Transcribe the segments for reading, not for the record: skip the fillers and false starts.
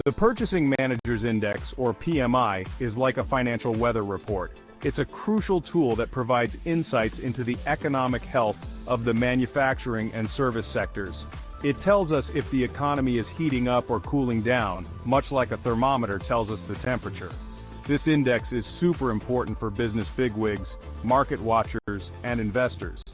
The Purchasing Managers Index, or PMI, is like a financial weather report. It's a crucial tool that provides insights into the economic health of the manufacturing and service sectors. It tells us if the economy is heating up or cooling down, much like a thermometer tells us the temperature. This index is super important for business bigwigs, market watchers, and investors.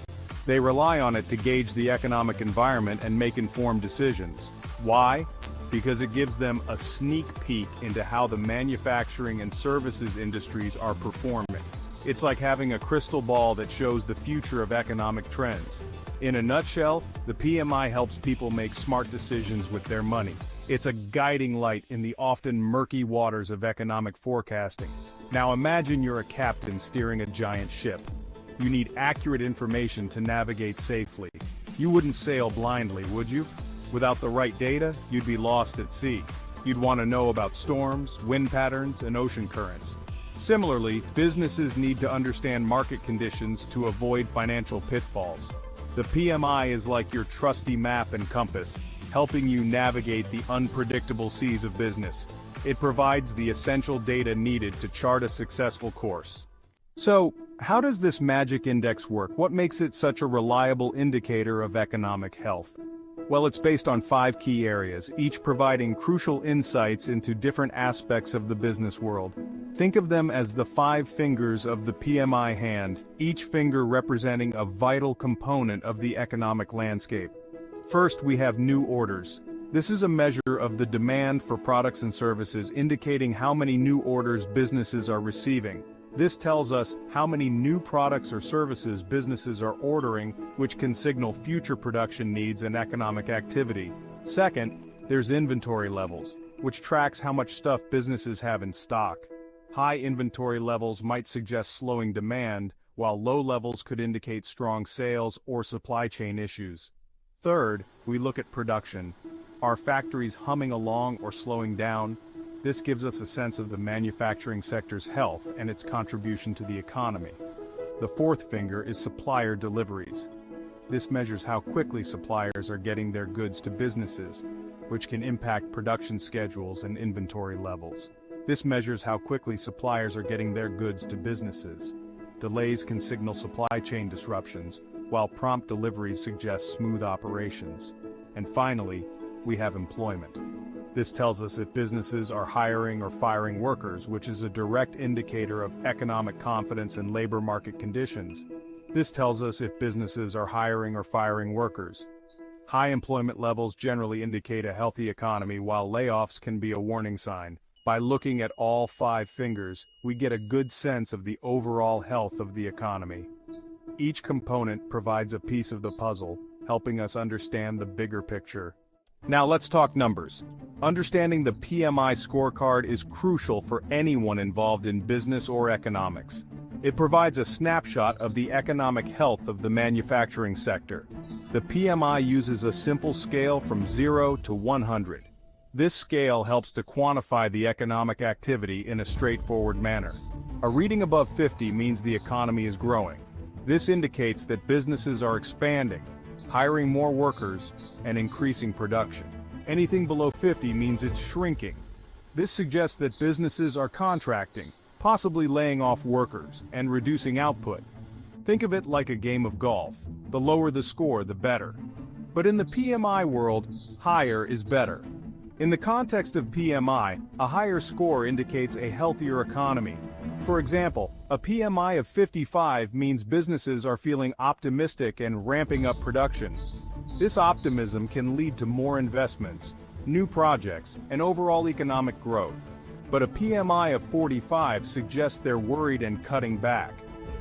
They rely on it to gauge the economic environment and make informed decisions. Why? Because it gives them a sneak peek into how the manufacturing and services industries are performing. It's like having a crystal ball that shows the future of economic trends. In a nutshell, the PMI helps people make smart decisions with their money. It's a guiding light in the often murky waters of economic forecasting. Now imagine you're a captain steering a giant ship. You need accurate information to navigate safely. You wouldn't sail blindly, would you? Without the right data, you'd be lost at sea. You'd want to know about storms, wind patterns, and ocean currents. Similarly, businesses need to understand market conditions to avoid financial pitfalls. The PMI is like your trusty map and compass, helping you navigate the unpredictable seas of business. It provides the essential data needed to chart a successful course. So, how does this magic index work? What makes it such a reliable indicator of economic health? Well, it's based on 5 key areas, each providing crucial insights into different aspects of the business world. Think of them as the 5 fingers of the PMI hand, each finger representing a vital component of the economic landscape. First, we have new orders. This is a measure of the demand for products and services, indicating how many new orders businesses are receiving. This tells us how many new products or services businesses are ordering, which can signal future production needs and economic activity. Second, there's inventory levels, which tracks how much stuff businesses have in stock. High inventory levels might suggest slowing demand, while low levels could indicate strong sales or supply chain issues. Third, we look at production. Are factories humming along or slowing down? This gives us a sense of the manufacturing sector's health and its contribution to the economy. The fourth finger is supplier deliveries. This measures how quickly suppliers are getting their goods to businesses, which can impact production schedules and inventory levels. This measures how quickly suppliers are getting their goods to businesses. Delays can signal supply chain disruptions, while prompt deliveries suggest smooth operations. And finally, we have employment. This tells us if businesses are hiring or firing workers, which is a direct indicator of economic confidence and labor market conditions. This tells us if businesses are hiring or firing workers. High employment levels generally indicate a healthy economy, while layoffs can be a warning sign. By looking at all 5 fingers, we get a good sense of the overall health of the economy. Each component provides a piece of the puzzle, helping us understand the bigger picture. Now let's talk numbers. Understanding the PMI scorecard is crucial for anyone involved in business or economics. It provides a snapshot of the economic health of the manufacturing sector. The PMI uses a simple scale from 0 to 100. This scale helps to quantify the economic activity in a straightforward manner. A reading above 50 means the economy is growing. This indicates that businesses are expanding, hiring more workers, and increasing production. Anything below 50 means it's shrinking. This suggests that businesses are contracting, possibly laying off workers, and reducing output. Think of it like a game of golf. The lower the score, the better. But in the PMI world, higher is better. In the context of PMI, a higher score indicates a healthier economy. For example, a PMI of 55 means businesses are feeling optimistic and ramping up production. This optimism can lead to more investments, new projects, and overall economic growth. But a PMI of 45 suggests they're worried and cutting back.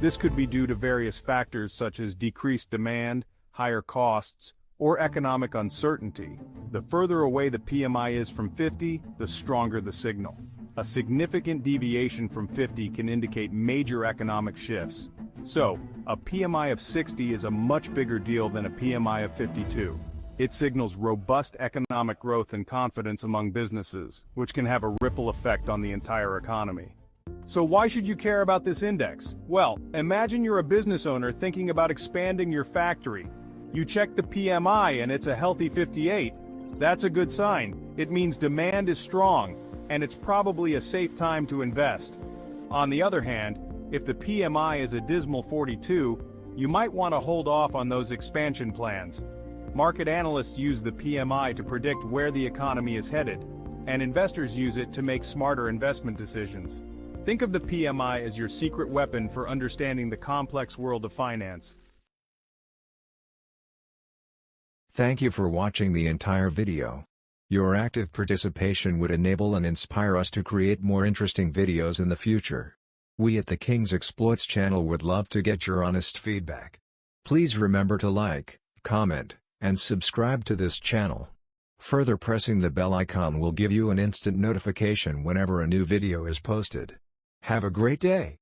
This could be due to various factors such as decreased demand, higher costs, or economic uncertainty. The further away the PMI is from 50, the stronger the signal. A significant deviation from 50 can indicate major economic shifts. So, a PMI of 60 is a much bigger deal than a PMI of 52. It signals robust economic growth and confidence among businesses, which can have a ripple effect on the entire economy. So why should you care about this index? Well, imagine you're a business owner thinking about expanding your factory. You check the PMI and it's a healthy 58. That's a good sign. It means demand is strong, and it's probably a safe time to invest. On the other hand, if the PMI is a dismal 42, you might want to hold off on those expansion plans. Market analysts use the PMI to predict where the economy is headed, and investors use it to make smarter investment decisions. Think of the PMI as your secret weapon for understanding the complex world of finance. Thank you for watching the entire video. Your active participation would enable and inspire us to create more interesting videos in the future. We at the King's Exploits channel would love to get your honest feedback. Please remember to like, comment, and subscribe to this channel. Further, pressing the bell icon will give you an instant notification whenever a new video is posted. Have a great day!